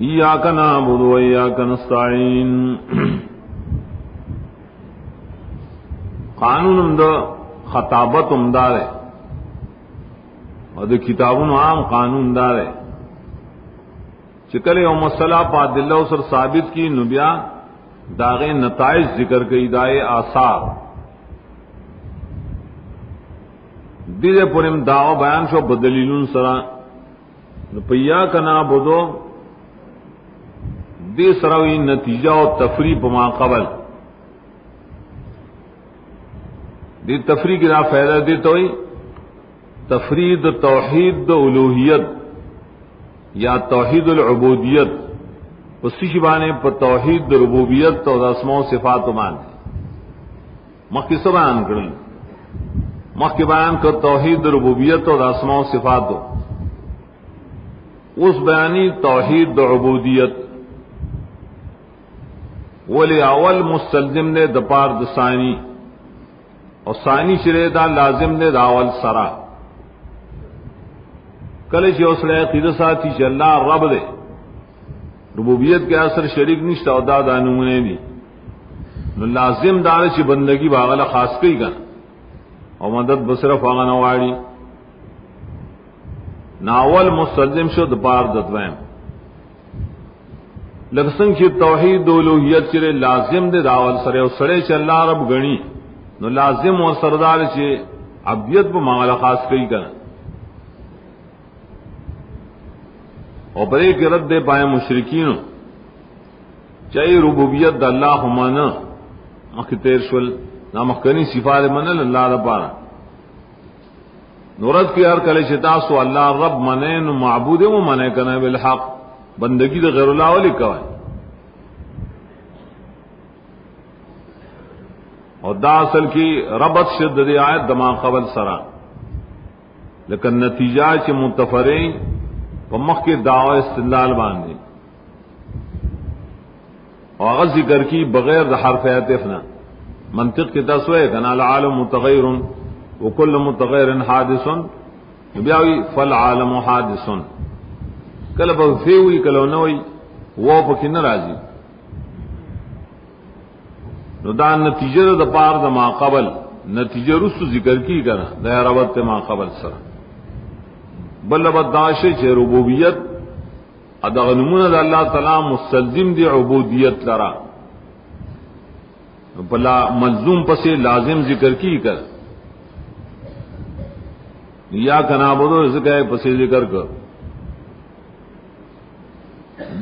ایاک نعبد و ایاک نستعین. قانون دا خطابت امدار ہے اور دا کتابون عام قانون دار ہے. چکل او مسئلہ پا دلہ سر ثابت کی نبیا داغے نتائج ذکر کی دائے آثار دیدے پرم دعو بیان شو بدلیلون سرا پیا کنا بدو دی سراوی نتیجہ و تفریح پما قبل دی تفریح کی دا فائدہ دیتا ہوئی تفرید توحید الوہیت یا توحید العبودیت اسی شبانے پر توحید ربوبیت اور اسماء و صفات مان مخی سے بیان کریں مخی بیان کر توحید ربوبیت اور اسماء و صفات اس بیانی توحید عبودیت ولی اول مستلزم نے دپار دسانی اور ثانی شرے دا لازم نے داول سرا کل چوسڑے عقیدہ ساتھی چ اللہ رب دے ربوبیت کے اثر شریک نشتا او دا نمونے دی نو لازم دار چ بندگی باغلا خاص کئی گا او مدد بصرف آغا نواڑی ناول مستلزم شو دپار دتویم لکسنگ چی توحید الوہیت چرے لازم دے داول سرے او سڑے چ اللہ رب گنی نو لازم و سردار چ عبدیت پہ ماغلا خاص کئی گا اور برے کے رد دے پائے مشرکین چاہیے ربوبیت دا اللہ مانا مخ تیر شل نامخنی صفات منل اللہ دا پارا نورد کی ہر کلے شتاسو اللہ رب منے نو معبود و منے کنا بالحق بندگی دا غیر اللہ والی کوائے اور دا اصل کی ربط شد دے آیت دما قبل سرا لیکن نتیجہ چ متفرین مخ کے دعوی استدلال باندھے اور ذکر کی بغیر حرف عطف نہ منطق کے تسوے کنا العالم متغیر وکل متغیر حادث بیاوی فالعالم حادث کل بفی ہوئی کلو نہ ہوئی وہ پکی نہ راضی نو دا نتیجہ دا پار دا ما قبل نتیجہ رسو ذکر کی کرا دا ربط ما قبل سر بل بداشے چھ ربوبیت ادغنمون دا اللہ تعالی مستلزم دی عبودیت لرا بلا ملزوم پسے لازم ذکر کی کر یا کنابودو ذکر پسے ذکر کر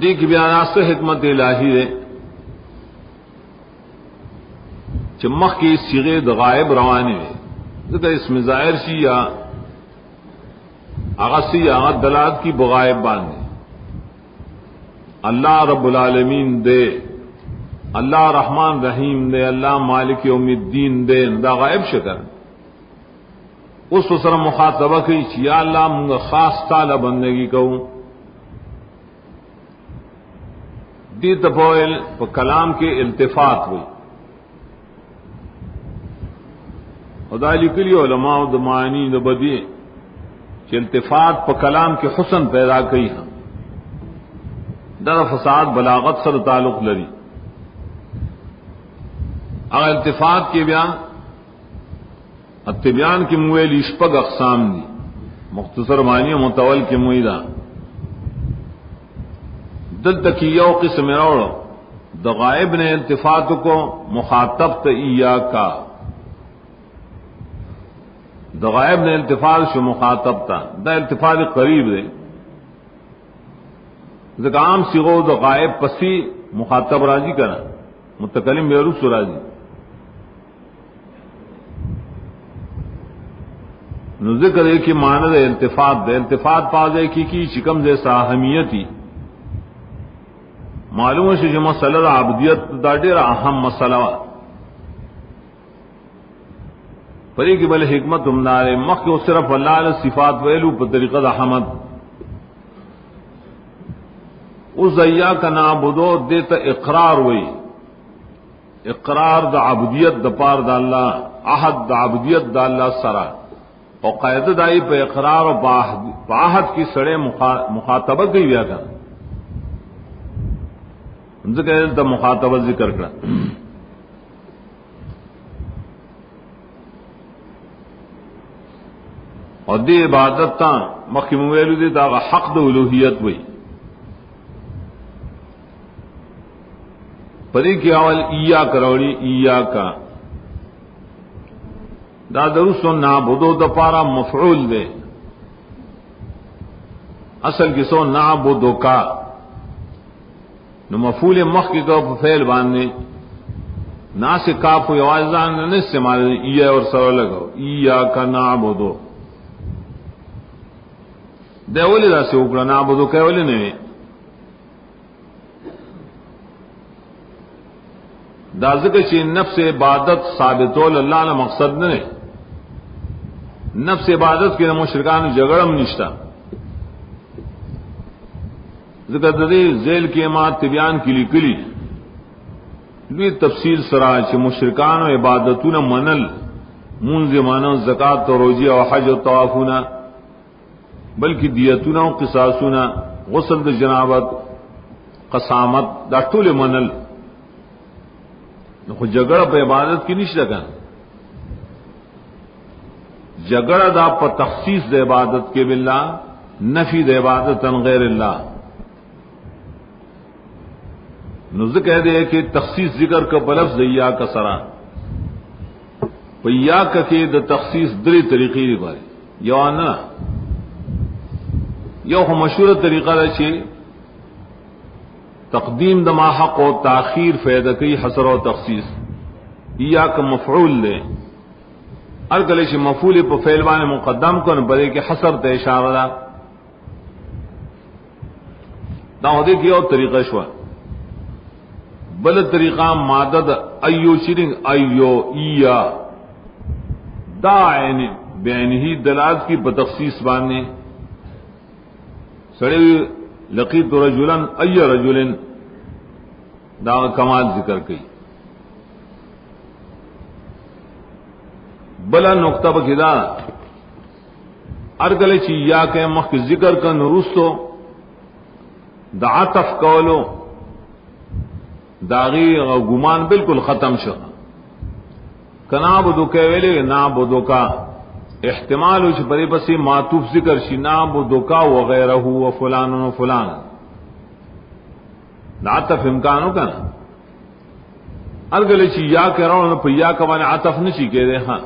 دیکھ بیانات سے حکمت الہی ہے چمخ کی صیغے غائب روانی میں ذکر اس میں ظاہر سی یا اغسی آغا دلات کی بغائب باندھے اللہ رب العالمین دے اللہ رحمان رحیم دے اللہ مالک یوم الدین دے دا غائب شکر اس وسر مخاطبہ کی یا اللہ منگا خاص تعالی بندگی کہوں دی تفویل پا کلام کے التفات ہوئی خدا لکلی علماء دمانی دبدی کہ التفات پا کلام کے حسن پیدا کئی ہاں در فساد بلاغت سر تعلق لری اگر التفات کے بیان التبیان کی مویل اشپگ اقسام دی مختصر معنی متول کی مویدہ دل تکیو قسم روڑو دا غائب نے التفات کو مخاطب تا ایاکا دا غائب نے التفات شو مخاطب تا دا التفات قریب دے ذکر عام سیغو دا غائب پسی مخاطب راضی کرنا متکلم بیروس راضی نو ذکر ہے کہ معنی دے التفات دے التفات پازے کی چکم جیسا اہمیتی معلوم ہے کہ مسئلہ عبدیت دا دیر اہم مسئلہ پری کی بل حکمت امدار مخ کو صرف اللہ علیہ صفات ویلو پر طریقہ دا حمد اس زیا کا نعبدو دیتا اقرار وئی اقرار دا عبدیت دا پار دا اللہ عہد دا عبدیت دا اللہ سرا اور قاعدہ دائی پہ اقرار و باحد کی سڑے مخاطبہ کی ویا کر ذکر دا مخاطبت ذکر کرا اور دی عبادت تا مخی مویلو دی دا حق دا الوہیت وی پدی کی اول ایا کروڑی ایا کا دا درستو نعبدو دا پارا مفعول دے اصل کی سو نعبدو کا نو مفعول مخ کی کو فعل باندھنے نا سے کاف ہوئی آوازان نے استعمال ایا اور سر لگو ایا کا نعبدو دے اولی دا سے اوپر نعبدو کہ اولی نہیں دا ذکر چی نفس عبادت ثابتول اللہ نے مقصد نہیں نفس عبادت کے مشرکان جگڑم نشتا ذکر دے ذیل کے ماں تبیان کی لکلی لوی تفصیل سرا چی مشرکان و عبادتون منل منز مانو زکاة و روجی و حج و طوافونا بلکہ دیتونا و قصاصونا غسل دا جنابت قسامت دا طول منل خود جگڑا پہ عبادت کی نہیں لگا جگڑا دا پا تخصیص دے عبادت کے باللہ نفی دے عبادت عن غیر اللہ نزد کہہ دے کہ تخصیص ذکر کا بلفظ یا کا سرا یا کا کہ دا تخصیص دری طریقی دی بارے یو نا یو مشہور طریقہ دا چھے تقدیم دما حق و تاخیر فیدہ کی حسر و تخصیص یا کا مفعول لے ارگلے چھ مفعول پا فعلوان مقدم کن بلے کہ حسر تے اشارہ دا ہو دے کی اور طریقہ شوا بل طریقہ مادد ایو چرنگ ایو ایا دا عین بین ہی دلالت کی بتخصیص باندھنے سڑے لقیت رجلن ای رجلن دا کمال ذکر کی بلا نقطہ بکدا ارگلے چی یا کہ مخ ذکر کا نرستو دا عطف کولو داغی گمان بالکل ختم شو کنابدو کے ویلے نابدو کا احتمال ہو چھ پری بسی معطوف ذکر شی نابدو کا وغیرہ و فلان و فلان عطف امکانو کا نا ارگلے چی یا کہ رہو پہ یا کوانے عطف نشی کے دے ہاں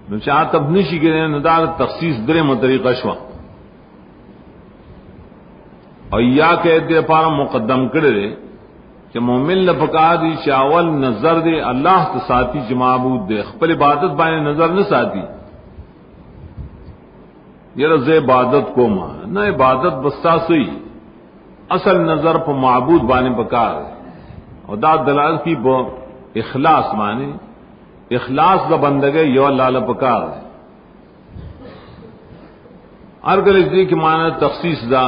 نو چا عطف نشی کے دے ندار تخصیص درے مطریقہ شوا اور یا کہ دے پارا مقدم کرے دے کہ مومن لپکا دی چاول نظر دے اللہ تو ساتھی چ معبود دے خپل عبادت بانے نظر نہ ساتھی یہ رز عبادت کو ماں نہ عبادت بستا سوئی اصل نظر پہ معبود بانے پکار اور دا دلال کی بو اخلاص مانے اخلاص دا بندگے یو اللہ لپکار ارگل دی کہ مانا تخصیص دا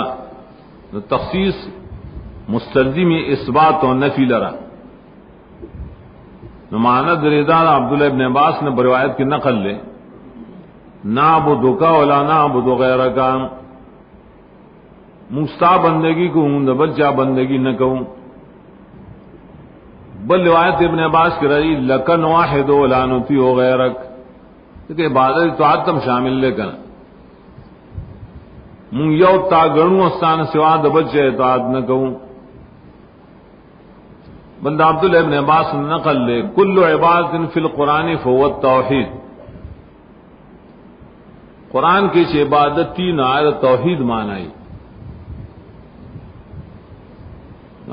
تخصیص مستلزم اثبات و نفی لرا نماند ریدان عبداللہ ابن عباس نے بروایت کی نقل لے نعبدو کا ولا نعبدو غیر کا مستا بندگی کو ہوں بل چا بندگی نہ کہوں بل روایت ابن عباس کی رہی لکن واحد ولا نطیع غیرک کہ عبادت تو آتم شامل لے کر من یو تا گنو استان سوا دبل چا اطاعت نہ کہوں بندہ عبداللہ ابن عباس نقل لے کل عبادت فی القرآن فهو التوحید قرآن کی چھ عبادت تین آیت توحید معنی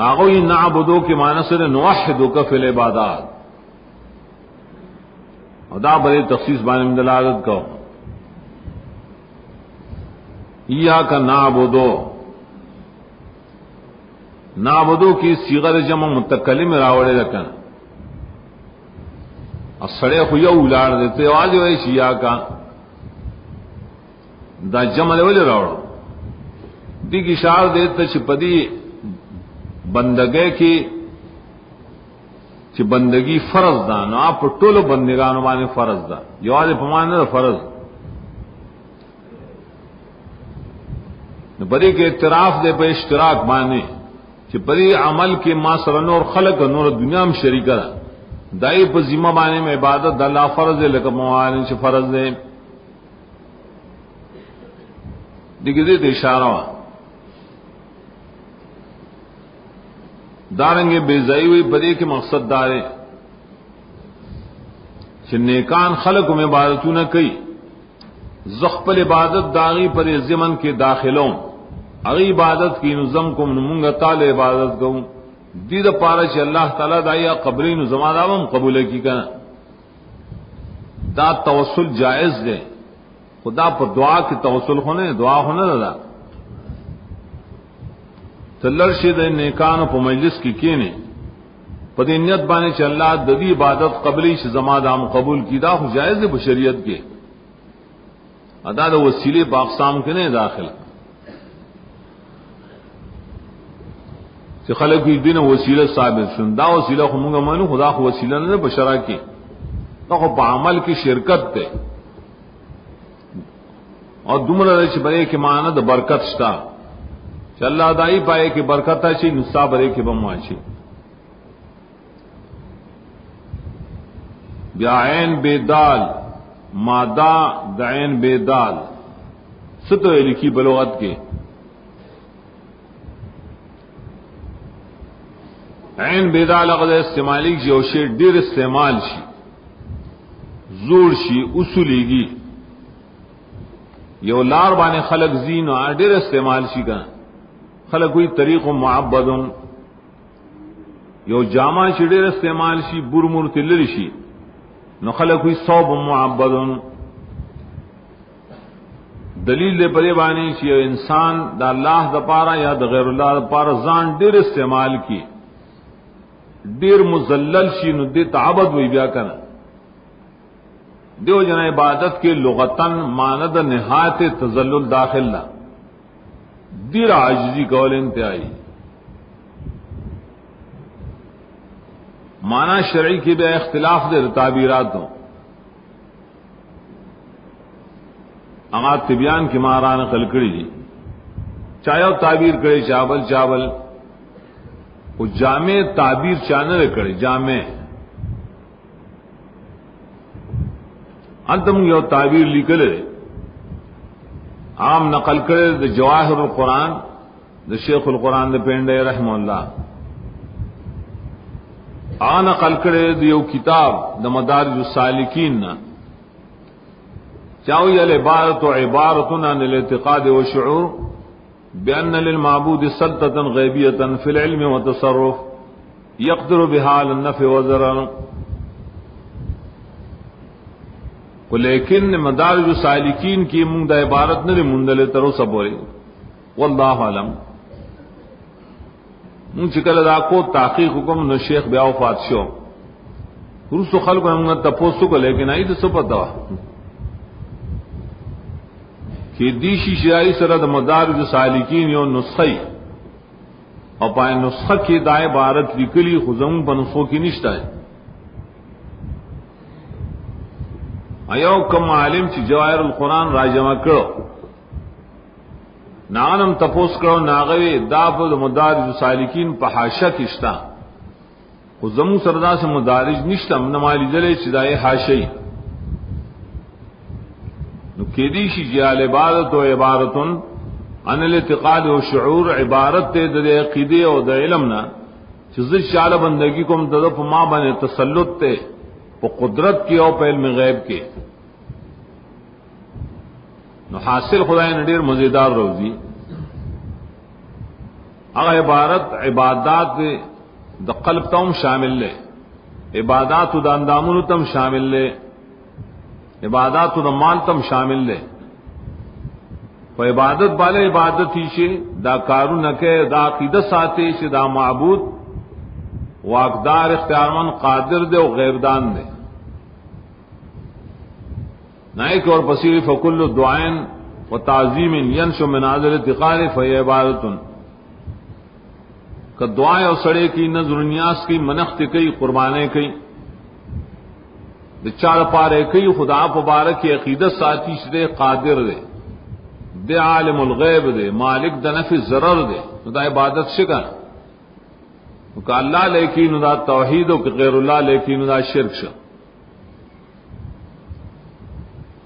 آگوی نعبدو کی معنی سے نوحدو کا فی العبادات اور دا بڑے تخصیص بانے من دلالت کو ایاک نعبدو نعبدو کی صیغہ جمع متکلم راوڑے رکھنا اور سڑے خویا اولار دیتے آج ہوئے شیعہ کا دا جمع لے راوڑو دی کی اشار دیتا چپدی بندگے کی چھ بندگی فرض دا نو آپ ٹولو بندگانو بانے فرض دا یو آج پمانے دا فرض بڑی کے اعتراف دے پہ اشتراک بانے چې پرې عمل کې ما سره نور خلق نور دنیا هم شریک ده دای په ذمہ باندې عبادت د الله فرض لکه موانن چې فرض ده دغه دې اشاره وا دارنګ بے ځای وي پدې کې مقصد دار چې نیکان خلق هم عبادتونه کوي زخپل عبادت داغي پر زمن کې داخلوں اغي عبادت کی نظم کو منګه تعالی عبادت کوم دې د پاره چې الله تعالی دایا قبرین زماناوم قبول کی کنه دا توسل جائز ہے خدا پر دعا کی توسل ہونے دعا ہونے دا تلر شید نیکان په مجلس کې کینه په دې نیت باندې چې الله د دې عبادت قبلی چې زمانام قبول کی دا خو جائز ہے بشریعت کې ادا د وسیله په اقسام کې نه داخل چې خلک دې دین وسیله ثابت شون دا وسیله خو موږ مانو خدا خو وسیله نه بشرا کې دا خو په عمل کې شرکت ده اور دومره چې بره کې معنی د برکت شتا چې الله دای پائے کې برکت شي نصاب بره کې بمواشي بیا عین بیدال مادہ دعین بیدال ستو لکھی بلغت کے عین بیدال اگر استعمالی کی اوشی ډیر استعمال شي زور شي اصولیږي یو لار باندې خلق زین او ډیر استعمال شي کنه خلق کوئی طریق معبد یو جامع شي ډیر استعمال شي برمور تلل شي نو خلق کوئی صوب معبد دلیل دے پرے باندې چې انسان د الله د پاره یا د غیر الله د پاره ځان ډیر استعمال کی ډیر مذلل شي نو دې تعبد وی بیا کنه دیو جنا عبادت کے لغتن ماند نہایت تذلل داخل لا دیر عاجزی قول انتہائی معنی شرعی کے بے اختلاف دے تعبیرات ہوں اما طبیان کی ماران خلکڑی جی چاہے تعبیر کرے چاول وہ جامع تعبیر چانر کرے جامع انتم یو تعبیر لکھل عام نقل کرے د جواہر القرآن د شیخ القرآن د پینڈے رحم اللہ آ نقل کرے د یو کتاب د مدارج السالکین چاوی العبارت عبارت عن الاعتقاد والشعور بأن للمعبود سلطة غیبیة فی العلم والتصرف يقدر بها على النفع والضرر لیکن مدارج السالکین کی منگدہ عبارت نے مندل ترو سبوری واللہ علم من چکل ادا کو تحقیق حکم نو شیخ بیا وفات شو رسو خلق نے تپوسو کو لیکن آئی تو سب پتا کہ دیشی شیعی سرد مدارج السالکین یو نسخی اور پائے نسخہ کی دا عبارت لکلی خزم بنسخوں کی نشتہ ہے ایو کم عالم چې جواهر القرآن راجمع کړو نانم تپوس کړو ناغوی دا په مدارج السالکین په حاشیه کې شتا خو زمو سردا سے مدارج نشته نمالی دلې چې دای حاشیه نو کې دي چې جال عبادت او عبارتن ان الاعتقاد او شعور عبارت ته د عقیده او د علم نه چې ځ شاله بندگی کوم د په ما باندې تسلط ته په قدرت کی او په علم غیب کې نو حاصل خدای نے ډیر مزیدار روزی هغه عبارت عبادات د قلب تم شامل لے عبادات د اندامونو تم شامل لے عبادات د مال تم شامل لے په عبادت والے عبادت ہی شي دا کارونه کې دا عقیده ساتي چې دا معبود واقدار اختیارمن قادر دے او غیردان دے نائک اور پسیر فکل دعائن و تعظیم ینشو من عادل اتقال فی عبادتن کہ دعائیں اور سڑے کی نظر نیاز کی منخت کی قربانے کی چار پارے کی خدا پبارک کی عقیدت ساتھی دے قادر دے عالم الغیب دے مالک دنف ضرر دے دا عبادت شکن کہ اللہ لیکن دا توحید و کہ غیر اللہ لیکن دا شرک شا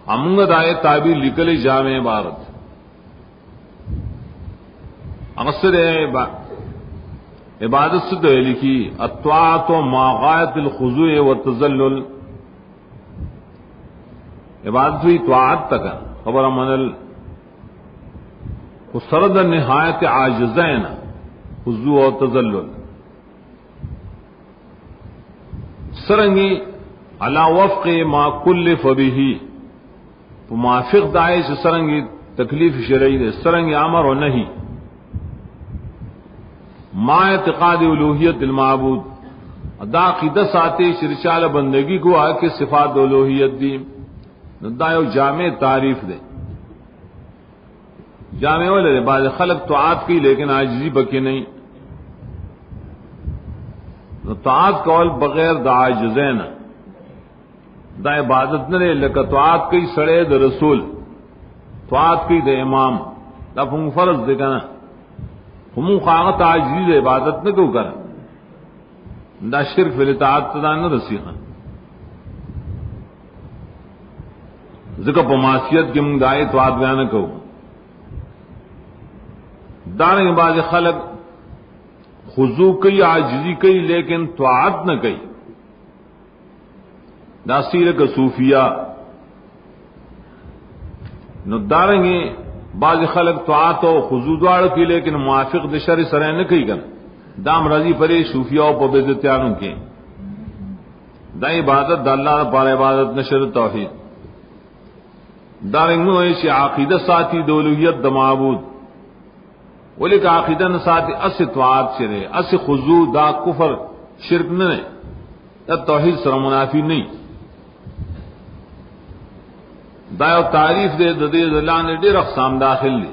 ہمگا دائے تعبیر لکل جامع عبارت اقصر عبادت سے تو لکھی الطاعت ما غایت الخضوع والتذلل عبادت ہوئی طاعت تک خبر منل سرد نہایت عاجزین خضوع و تذلل سرنگی علا وفق ما کلف به موافق دائے سے سرنگی تکلیف شرعی دے سرنگی امر و نہیں ما اعتقاد الوہیت المعبود ادا عقیدہ ساتے شرچال بندگی کو آ کے صفات الوہیت دی دایو جامع تعریف دے جامع والے بعض خلق طاعت کی لیکن عاجزی بکی نہیں طاعت قول بغیر دا عاجزین دا عبادت نہ لکہ طاعت کی سڑے دا رسول طاعت کی دا امام دا فنگ فرض دے کنا ہمون خواغت عاجزی دا عبادت نہ کو کرا دا شرک فی طاعت دا نہ رسیخا ذکر پا معصیت کی منگ دائی طاعت بیانا کو دارنگ بعض خلق خضوع کئی عاجزی کئی لیکن طاعت نہ کئی دا سیرک صوفیہ نو دارنگی بعض خلق طاعت و خضوع دوار کی لیکن موافق دشر سرے نہ کئی کن دام رضی پرے صوفیہ و پبیدتیانوں کے دا عبادت دا اللہ پار عبادت نشر توحید دارنگ نو ایسی عقیدہ ساتھی دولویت دا معبود ولی کا عقیدہ نساتی اس طاعت شرے اس خضوع دا کفر شرک نہ دا توحید سر منافی نہیں دا تعریف دے دے اللہ نے دیر اقسام داخل لی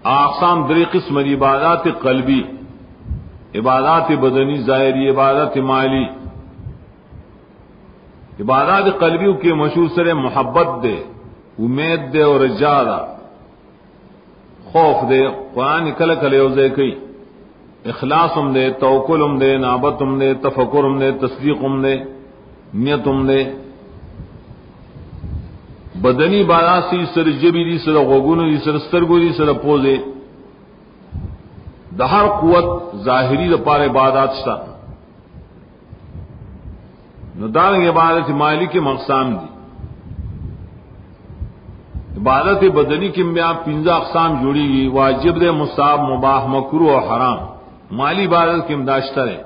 اقسام دری قسم عبادات قلبی عبادات بدنی ظاہری عبادات مالی عبادات قلبیوں کے مشہور سر محبت دے امید دے اور رجا دا خوف دے قرآن کل کلے اوزے کئی اخلاص ہم دے توکل ہم دے نابت ہم دے تفکر ہم دے تصدیق ہم دے نیت ہم دے بدنی باراسی سر جبی دی سر غوگونو دی سر سترگو دی سر پوزے دہر قوت ظاہری دا پار عبادات شتا ندارنگ عبادت مالی کے مقسام دی عبادت بدنی کی میں پنجا اقسام جوڑی گی واجب دے مصاب مباح مکروہ اور حرام مالی عبادت کی امداشتہ ہے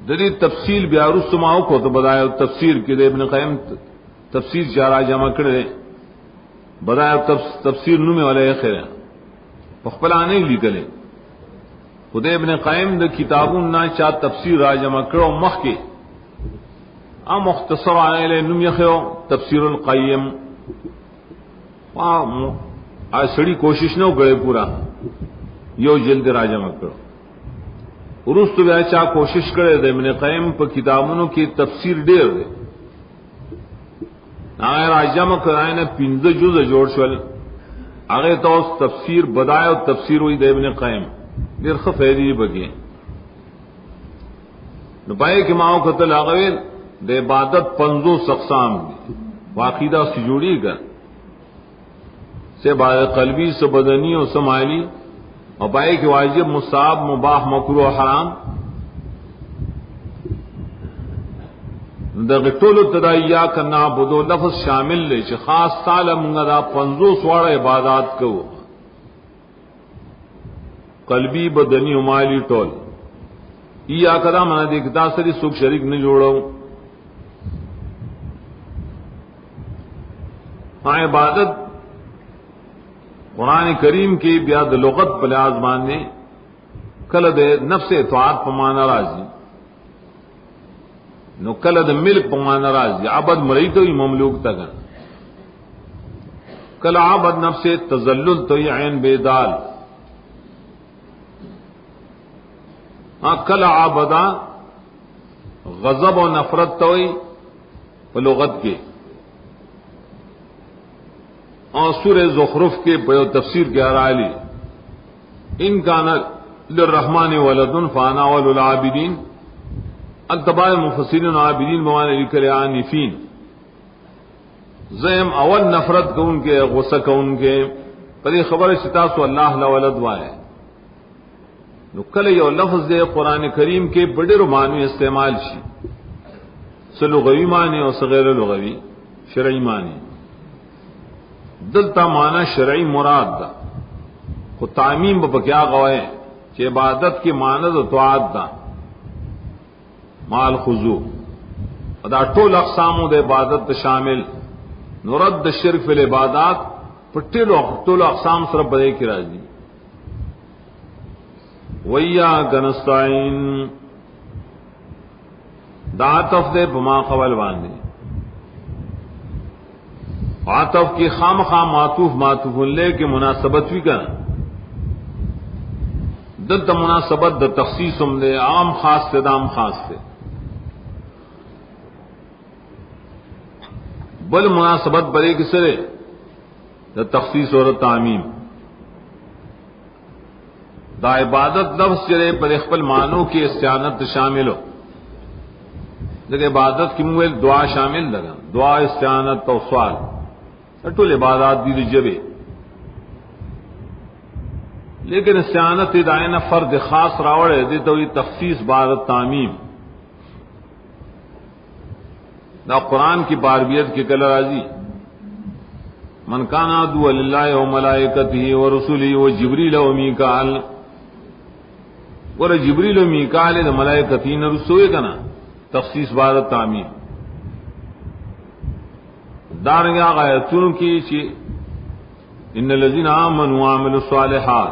دری تفصیل بیارو سماؤ کو تو بدایا تفسیر کے دے ابن قیم تفسیر چارہ جمع کرے بدایا تفسیر نومے والے خیر پخپلا نہیں لکھلے خود ابن قیم دے کتابوں نہ چاہ تفسیر را جمع کرو مخ کے مختصر آنے لے نم یخیو تفسیر القیم سڑی کوشش نہ کرے پورا یو جلد راجہ مکڑو عروس تو بیا چاہ کوشش کرے دے ابن قیم پر کتابوں کی تفسیر دیر دے آگے راجہ مکڑائے نے پنز جز جوڑ شول آگے تو تفسیر بدائے و تفسیر ہوئی دے ابن قیم دیر خفیدی بگی نپائے کہ ماؤں قتل آگوے دے عبادت پنزو سقسام دی واقعدہ سے جوڑی گا سے عبادت قلبی سے بدنی و سمالی اور پائے کہ واجب مصاب مباح مکروہ حرام دا غطول ابتدائیہ کا نعبدو لفظ شامل لے چھ خاص سال منگا دا پنزو سوار عبادات کو قلبی بدنی و مالی ٹول ای آکدا منا دیکھتا سری سکھ شریک نے جوڑو ہاں عبادت قرآن کریم کی بیاد لغت پلیاز ماننے کل دے نفس اطاعت پمانا راضی نو کل دے ملک پمانا راضی عبد مریتو ہی مملوک تگن کل عبد نفس تزلل تو ہی عین بیدال ہاں کل عبدا غضب و نفرت تو ہی لغت کے اور سورہ زخرف کے پیو تفسیر کے ارائلی ان کان للرحمن ولد فانا اول العابدین. التباء مفسرین و عابدین بمانے لکھے عانفین. زیم اول نفرت کو ان کے غصہ کو ان کے پر یہ خبر شتا سو اللہ لا ولد وائے نو کل یو لفظ دے قرآن کریم کے بڑے معنی استعمال شی لغوی معنی اور صغیر لغوی شرعی معنی. دلتا معنی شرعی مراد دا کو تعمیم بکیا گوئے کہ عبادت کی ماند و طاعت دا مال خضوع ادا ٹول اقسام دے عبادت شامل نرد شرک فی العبادات ٹول اقسام صرف بدے کی راضی. وَإِيَّاكَ نَسْتَعِينُ دا عطف دے بما قبل باندے. عطف کی خام معطوف لے کے مناسبت بھی کرنا. دلت مناسبت دا تخصیص دے عام خاص سے دام خاص سے بل مناسبت برے کسرے دا تخصیص اور تعمیم. دا عبادت لفظ چرے پر اخبل معنوں کی استعانت شامل ہو. لیکن عبادت کی مویل دعا شامل لگا دعا استعانت اور سوال اٹول عبادات دی جبے. لیکن استعانت دائنہ فرد خاص راوڑے دی تو یہ تخصیص بعد تعمیم. دا قرآن کی باربیت کی کل راضی من کان عدو للہ و ملائکتہ و رسولہ و جبریل و میکال اور جبریل و میکال دا ملائکتین رسوئے کنا تخصیص بعد تعمیم. دارنگی آیتوں کی چی ان الذین آمنوا وعملوا الصالحات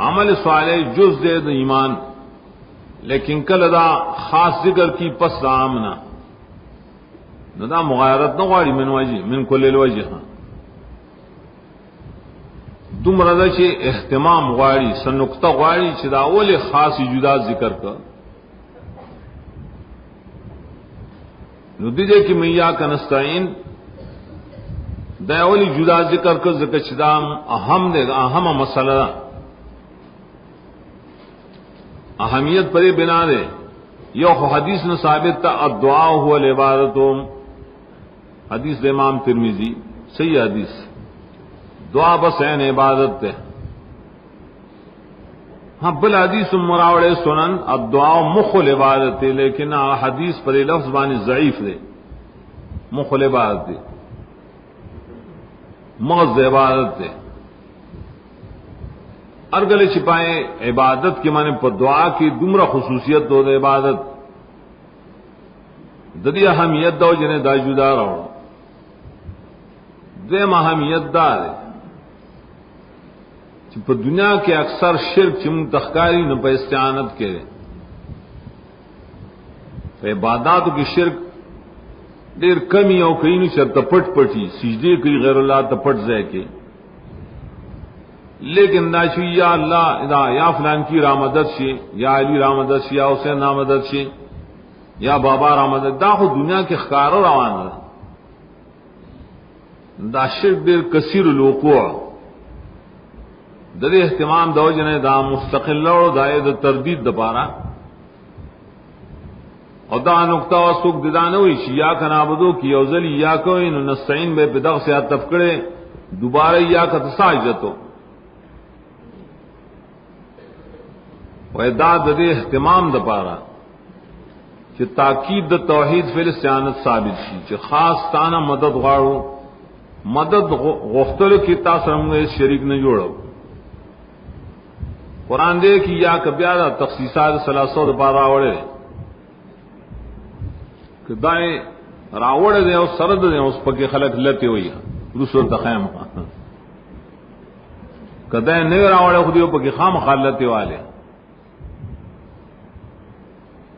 عمل صالح جز دے دا ایمان لیکن کل دا خاص ذکر کی پس دا آمنا دا مغایرت نغواری من کل الوجہ دم رضا چی احتمام غواری سنکتہ غواری چی دا اول خاص جدا ذکر کر نو دیدے کہ میا کا نستعین دا اولی جدا ذکر کر ذکر چدام اہم دے گا اہم مسئلہ اہمیت پر بنا دے. یو حدیث نے ثابت تا الدعاء هو العبادت حدیث دے امام ترمذی صحیح حدیث دعا بس عین عبادت ہے. ہاں بل حدیث مراوڑے سنن الدعاء مخ العبادت ہے لیکن حدیث پر لفظ بانی ضعیف دے مخ العبادت ہے مغز عبادت ہے. ارگل چھپائے عبادت کے معنی پر دعا کی دمرا خصوصیت دو دے عبادت ددی اہمیت دو جنہیں دا جدا رہو دیم اہمیت دار ہے پر دنیا کے اکثر شرک چم تخکاری نہ پہ استعانت کے عبادات کی شرک دیر کمی او کئی نو چر تپٹ پٹی سجدے کی غیر اللہ تپٹ زے کے لیکن ناشی یا اللہ یا فلان کی رامدد شی یا علی رامدد شی یا حسین رامدد شی یا بابا رامدد دا خود دنیا کے خکارو روان دا شرک دیر کثیر الوقوع در اہتمام دو جنے دا مستقل لڑو دائے دا تردید دا پارا اور دا نکتہ و سوک ددانوی چی یا کا نابدو کی اوزلی یا کوئی نو نستعین بے پدغ سے آتف کرے دوبارہ یا کا تساجتو ویداد دے اہتمام دا پارا چی تاکید دا توحید فی الاستعانت ثابت شی چی خاص تانا مدد غاڑو مدد غفتلو کی تاثر ہمیں شریک نہ جوڑو. قرآن دے کی یا کبیادہ تخصیصات سلاسو دا پارا راوڑے کہ دائیں راوڑے دے اور سرد دے اس پکی خلق لتے ہوئی رسول تخیم کہ دائیں نوے راوڑے خودیو پکی خام خالتے والے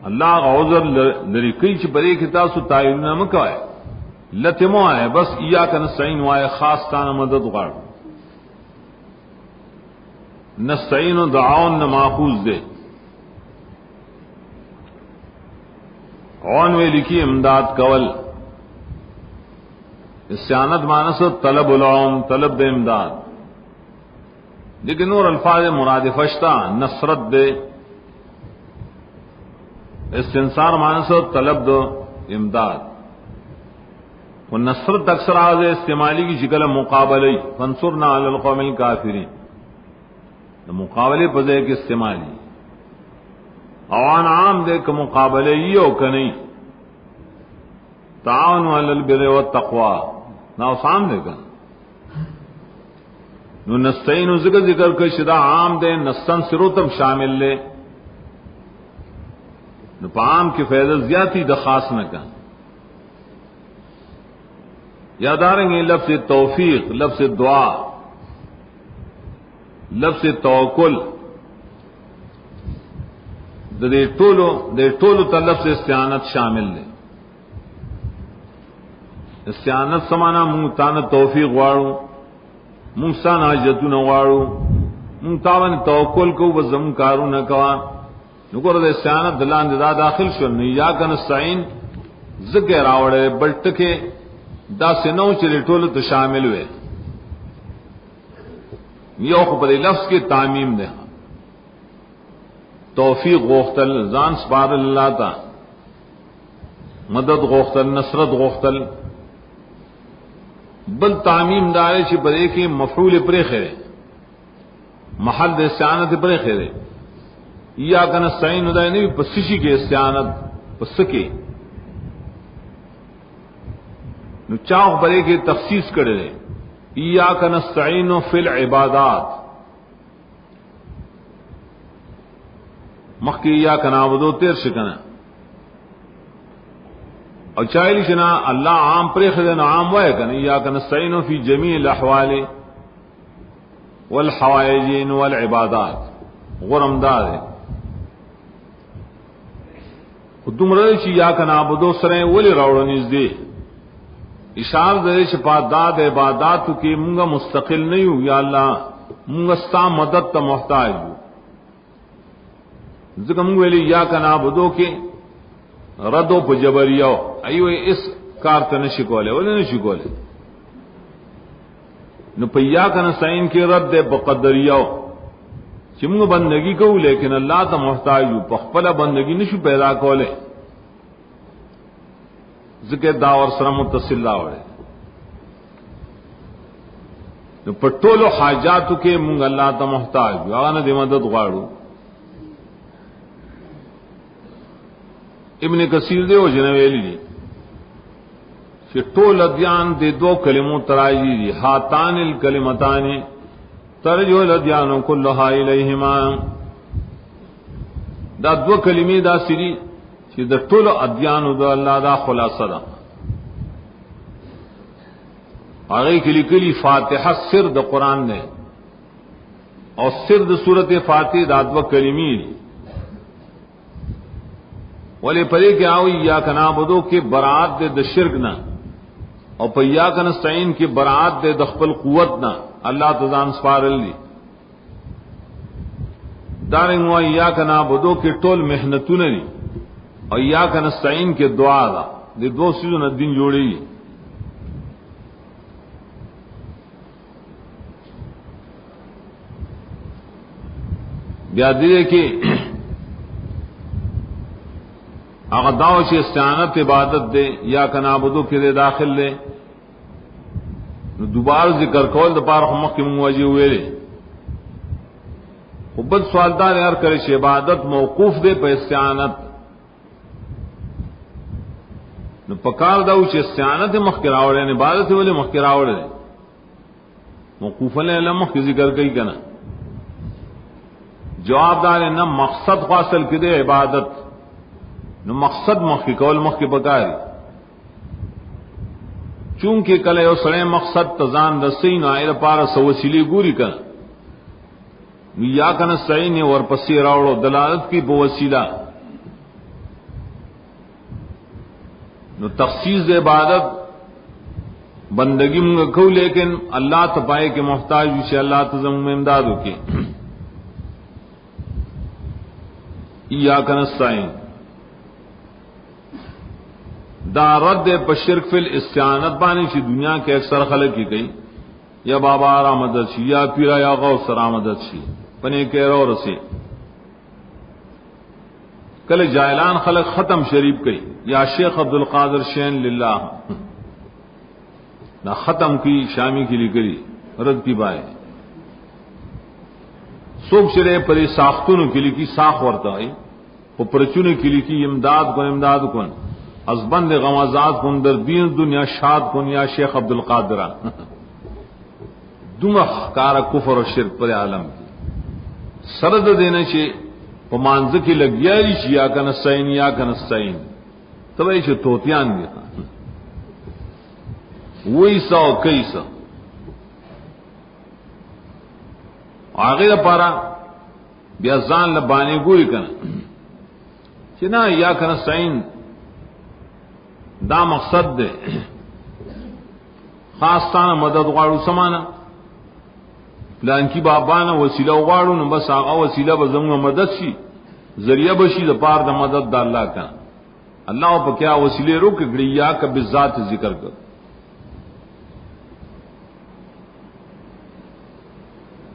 اللہ غوزر لرکی چی برے کتاسو تائیل نمکوائے لتمو آئے بس ایاک نستعین وائے خاص تانا مدد غار نستعین و دعاون نماخوز دے عون وے لکھی امداد کول استعانت مانس طلب العون طلب دے امداد لیکن اور الفاظ مرادفشتہ نصرت دے استنصار مانس طلب دو امداد وہ نصرت اکثر آز استعمالی کی شکل مقابلے فانصرنا علی القوم الکافرین مقابلے پذے کے استعمالی اوان عام دے کہ مقابلے یہ ہو کہ نہیں تعاونوا علی البر والتقوی نا سام دے کہ نو نستعین ذکر کہ شدہ عام دے نستن سروتم شامل لے نو عام کی فیض زیادتی دخواست نہ کہ یاد آ رہیں گے لفظ توفیق، لفظ دعا، لفظ توکل دے ٹولو تا لفظ استعانت شامل لے. استعانت سمانا منگ تانا توفیق واڑو، منگ سان حاجتو نواڑو، منگ تاون توکل کو بزم کارو نکوان نکور دے استعانت دلان دا داخل شو نیاک نستعین ذکر آوڑے بلٹکے دا سنو چلے ٹولو تو شامل ہوئے یو خبر لفظ کی تعمیم دے توفیق غوختل زان سپار اللہ تا مدد غوختل نصرت غوختل بل تعمیم دارے چی پر ایک مفعول پر خیرے محل دے استعانت پر خیرے یا کن نستعین دائے نہیں پسشی کے استعانت پسکے نو چاق برے کے تخصیص کرے دے ایاک نستعین فی العبادات مخی ایاک نعبدو تیر شکنا اور چاہیلی شنا اللہ عام پر خدن عام وائے کنا ایاک نستعین فی جمیع الاحوال والحوائجین والعبادات غرم دار ہے خودم رضی چی ایاک نعبدو سریں ولی روڑنیز دے اشار دے چپا داد عبادات کی منگا مستقل نہیں ہو یا اللہ منگا ستا مدد تا محتاج ہو ذکر منگو علی یا کا نابدو کے ردو پا جبریو ایو اس کار تا نشکولے ولی نشکولے نو پا یا کا نستعین کے رد دے پا قدریو چی منگا بندگی کو لیکن اللہ تا محتاج ہو پا خپلا بندگی نشو پیدا کولے ذکر داور سره متصل لاوڑے نو پټولو حاجاتو کې مونږ الله ته محتاج یو هغه نه د مدد غواړو. ابن کثیر دے او جنویلی دی کہ ټول ادیان دے دو کلموں تراجی دی ہاتان الکلمتان ترجو الادیان کلها الیہما دا دو کلمې دا سری کہ دا طول ادیانو دا اللہ دا خلاصہ دا آگئی کلی کلی فاتحہ سر دا قرآن نے اور سر دا صورت فاتح دا دو کلمی ولی پرے کہ آوئی یا کنابدو کے برات دے دا شرک نا اور پا یا کنستعین کے برات دے دا خپل قوت نا اللہ تزان سپارل لی دارنگو یا کنابدو کے ٹول محنتو نی اور یا کا نستعین کے دعا دا دے دو سیزوں نے دن جوڑی بیا دے کہ اگر داو چی استعانت عبادت دے یا کا نابدو کے دے داخل لے دوبارہ ذکر کول دا پارخ مخی منواجی ہوئے لے خبت سوالدار یار کرے چی عبادت موقوف دے پہ استعانت نو پکار داو چې استعانت مخکې راوړی نه عبادت ولې مخکې راوړی موقوف علیه علم مخکې ذکر کوي کنه جواب دار نه مقصد حاصل کړي عبادت نو مقصد مخکې کول مخکې پکاري چونکه کله یو سره مقصد تزان رسین آئر پار سو وسیلی ګوري کنه یا کنه صحیح نه ورپسې راوړو دلالت کی بو وسیلہ نو تخصیص عبادت بندگی منگا کو لیکن اللہ تپائے کے محتاج ویسے اللہ تزم میں امدادو کے ایاک نستعین دا رد پا شرک فی الاستعانت بانی چی دنیا کے اکثر خلق کی گئی یا بابا را مدد شي یا پیرا یا غوث را مدد شي پنے کہرو رسے کل جاہلان خلق ختم شریف کئی یا شیخ عبد القادر شین للہ نہ ختم کی شامی کی لکری رد کی بائے سوک چرے پر ساختون کی لکی ساخ ورتا ہے وہ پرچون کی لکی امداد کن از بند غمازات کن در دین دنیا شاد کن یا شیخ عبد القادرہ دمخ کار کفر و شرک پر عالم کی سرد دینے چھے پمانز کی لگیاری چی یا کنستین تب ایچے توتیان بھی وہی سا و کئی سا آغیر پارا بیازان لبانی گوری کنا چنا یا کنستین دا مقصد دے خاص تانا مدد غاڑو سمانا پلان کی بابانا وسیلہ غاڑو نو بس آغا وسیلہ بزنگ مدد شی ذریعہ بشی دا پار دا مدد دا اللہ کا اللہ پا کیا وسیلے روک گڑی یا کا بذات ذکر کر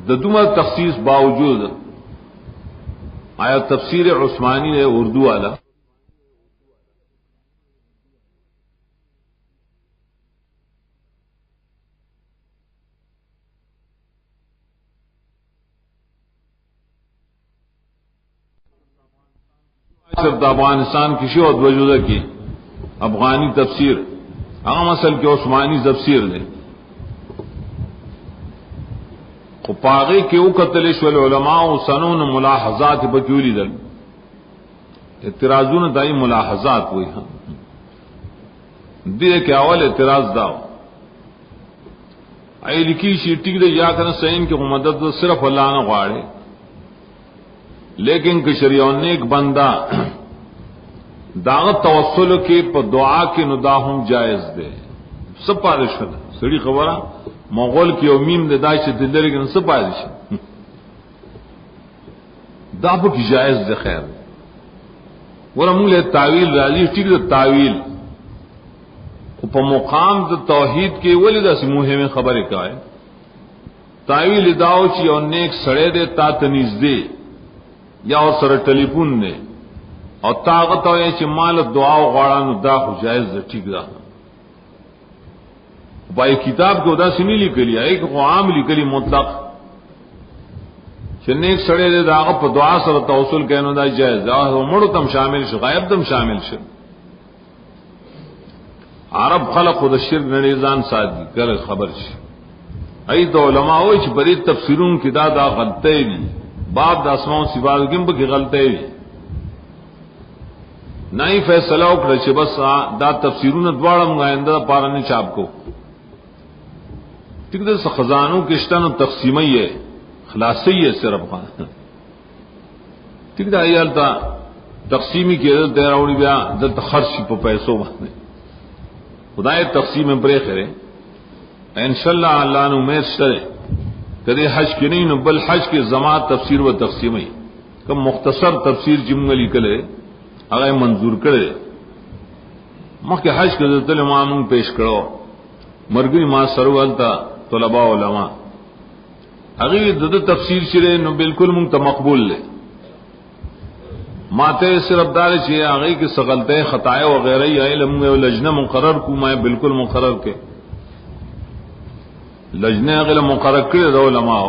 ددوما تخصیص باوجود آیا تفسیر عثمانی ہے اردو والا صرف افغانستان کی شو وجودہ کی افغانی تفسیر عام اصل کے عثمانی تفسیر نے پاغے کے اوقتلش والعلماء سنون ملاحظات بکیولی دل اعتراضون دائی ملاحظات ہوئی ہاں دے کے اول اعتراض داو اے لکی شیٹی دے یا کنا سین کی مدد صرف اللہ نہ غاڑے لیکن کہ شریعون نے ایک بندہ داغت توسل کے پر دعا کے نداہم جائز دے سب پادش ہے سڑی خبرہ مغول کی امیم دے دائی سے دل لیکن سب پادش ہے دابو کی جائز دے خیر ورمول تعویل راضی ٹھیک دے تعویل پا مقام دے توحید کے ولی دا سی موہے میں خبر کا ہے تعویل داو چی اور نیک سڑے دے تا تنیز دے یا اور سر ٹیلیفون نے اور طاقت ہوئے چی مال دعا و غاڑانو دا خو جائز دا ٹھیک دا بائی کتاب کو دا سنی لکلی ایک خو عام لکلی مطلق چی نیک سڑے دے دا پا دعا سر توصل کہنو دا جائز دا مڑو تم شامل شو غائب تم شامل شو عرب خلق خود شرک نریزان سادی کر خبر شو ای تو علماء ہوئی چی بری تفسیرون کی دا غلطے دی باب دا اسماؤں سباد کم کی غلطے دی نائی فیصلہ اکڑا چی بس دا تفسیرون دوارا منگائندہ پارا نے چاپ کو ٹھیک دے خزانوں کشتن و تقسیمی ہے خلاصی ہے صرف خان ٹھیک دے ایالتا تقسیمی کی عدل تیرا اوڑی بیا دلتا خرچی پا پیسوں بانے خدای تقسیم برے خرے انشاءاللہ اللہ نے امید شرے کدے حج کی نہیں نو بل حج کے زمان تفسیر و تقسیمی کم مختصر تفسیر جمگلی کلے اگر منظور کرے مخ کے حج کے ذلت المامون پیش کرو مرگری ما سروالتا طلباء علماء اگر دد تفسیر چرے نو بالکل منگتا مقبول لے ماتے صرف دارے چھے آگئی کی سغلتے خطائے وغیرہ علم و لجنہ مقرر کو میں بالکل مقرر کے لجنہ اگل مقرر کرے دو علماء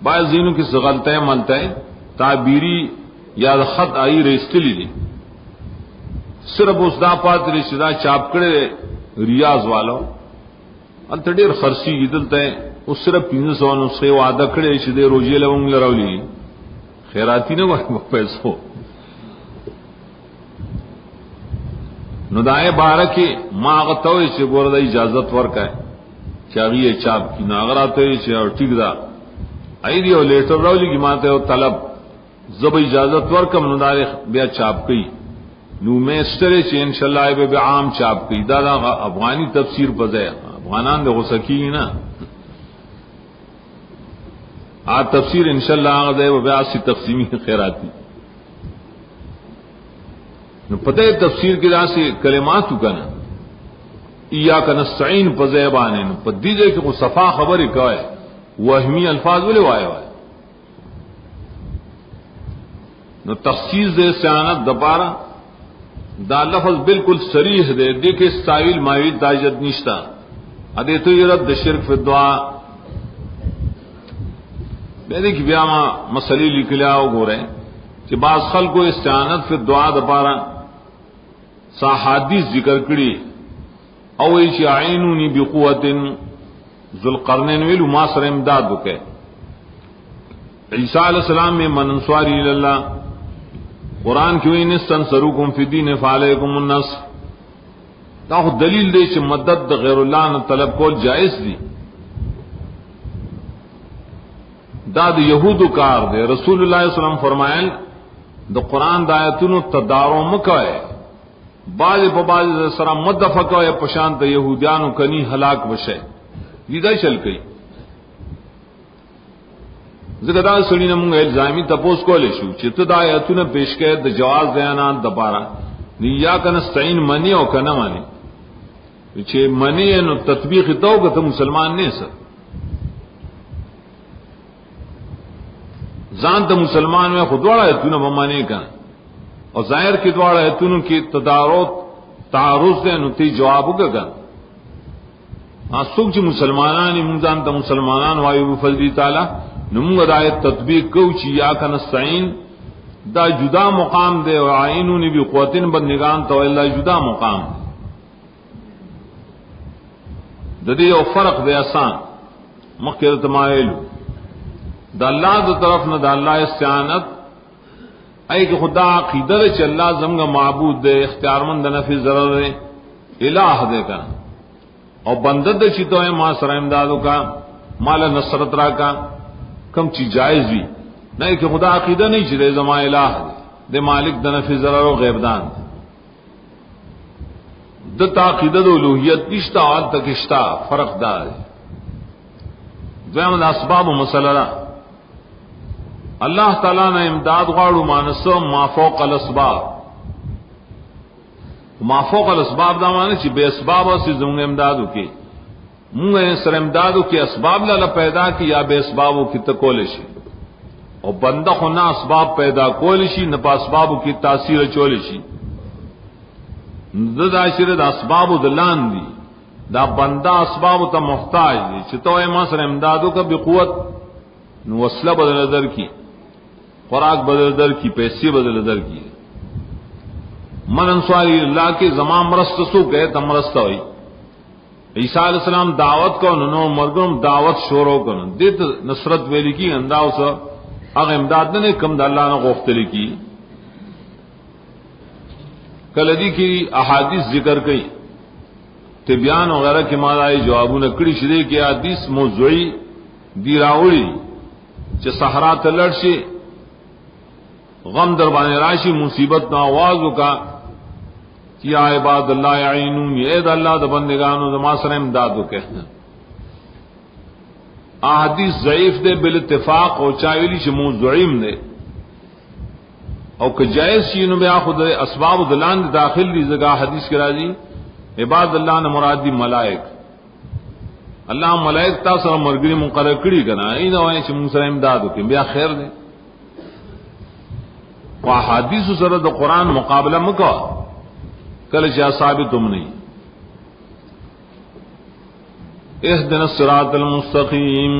بعض دینوں کی سغلتے ملتے تعبیری یا خط آئی ریستلی دی صرف اس دا پات رشدہ چاپ کرے ریاض والو التڑیر خرسی گیدلتے اس صرف 500 نسخے وعدہ کرے شدے روجی لونگ لرولی خیراتی نہ وہ پیسو ندائے بارکی ما آغتاوئی چھے گوردہ اجازت ورکا ہے چاگیے چاپ کی ناغراتوئی چھے اور ٹھیک دا آئی دیو لیٹر رولی کی ماتے ہو طلب زب اجازت ورکم ندارے بیا چاپ کی نو میسٹرے چھے انشاءاللہ اے بے عام چاپ کی دادا افغانی تفسیر پزے افغانان دے غسکی نا آج تفسیر انشاءاللہ آگا دے وہ بیاسی تقسیمی خیراتی نو پتہ تفسیر کی راہ سے کلماتو کنا ایاک نستعین په زیبانن په دې ځای کې خو صفا خبرې کوي وهمي الفاظ ولې وایي نو تخصیص د استعانت د پاره دا لفظ بالکل صریح دی دې کې استایل ماوی داجت نشتا ا دې ته رد شرک فی الدعاء دې کې بیا ما مسلې لیکلا وګوره چې بعض خلکو استعانت فی الدعاء د پاره صحادیث ذکر کړي او چې عینونی بقوت ذوالقرنین ویلو ما سره امداد وکړي عیسی علیہ السلام میں من انصاری اللہ قرآن کیوں نستنصرکم فی الدین فعلیکم النصر دا خو دلیل دی چې مدد د غیر الله نه طلب کول جائز دی دا د یہودو کار دی رسول الله صلی الله علیه وسلم فرمایل د قرآن د آیاتونو تدارو مکوئ بعض په بعض سره مدفقه او پشان د يهوديانو کني هلاك وشه لیدا چل کئ زګدا سړی نه موږ الزامي تپوس کولې شو چې ته د آیاتونو پیش کړه د جواز بیانات د پاره نیا کنستعين منی او کنه مانی چې منی نو تطبیق توګه ته مسلمان نه سر ځان ته مسلمان مې خودواړه ایتونه مانی کړه اور ظاہر کی دوارا ایتونو کی تعارض دے نو تی جواب وکړه سوک چې مسلمانانی مونږ ځان ته مسلمانان وایو بفضل تعالی نو موږ د آیت تطبیق کوو چې یا کنستعين دا جدا مقام دے او عینونی بقوتن بندگان تو اللہ جدا مقام د دې یو فرق دی آسان مخکې تمایل د الله د طرف نه د الله استعانت ای کہ خدا عقیدہ چې الله زمغه معبود دے اختیارمند نفی ضرر دے الہ دے کا اور بندہ دے چې توه ما سره امدادو کا مال نصرت را کا کم چی جائز بھی نہیں کہ خدا عقیدہ نہیں چې زما الہ دے مالک د نفی ضرر او غیب دان د عقیدہ د الوهیت نشتا او تکشتا فرق دار دویم اسباب مسئلہ اللہ تعالیٰ نے امداد غاڑو مانسو ما فوق الاسباب ما فوق الاسباب دا مانے چی بے اسباب سے زمگ امدادو کی مونگ سر امدادو کی اسباب لالا پیدا کی یا بے اسبابو کی تکولشی اور بندہ خو نہ اسباب پیدا کولشی نہ پا اسبابو کی تاثیر چولشی دا شر دا اسبابو دلان دی دا بندہ اسبابو تا محتاج دی چتو ما سر امدادو کا بقوت وصلہ بدل در کی خوراک بدل در کی پیسے بدل در کی من انصاری اللہ کے زمان مرست سو گئے تمرست ہوئی عیسیٰ علیہ السلام دعوت کو نو مرگم دعوت شورو کو دیت نصرت ویلی کی انداو سا اگر امداد نے کم دا اللہ نے غفتلی کی کلدی کی احادیث ذکر کئی تبیان وغیرہ کی مالائی جوابوں نے کڑی شدے کی حدیث موضوعی دی راوڑی چھ صحرا تلڑ شی غم دربان راشی مصیبت نہ آواز کا کیا عباد اللہ عینون اے اللہ د بندگانو زما سره امداد وکړه احادیث ضعیف دے بالاتفاق او چاویلی چې موضوعیم دے او کہ جائز شي نو بیا خود اسباب دلان داخل دی زگا حدیث کی راضی عباد اللہ نے مراد دی ملائک اللہ ملائک تا سره مرګري مقرر کړي کنا اینه وای چې موږ سره امداد وکړي بیا خیر دے و حدیث سره د قران مقابله مکو کله چې ثابت هم نه اهدنا الصراط المستقيم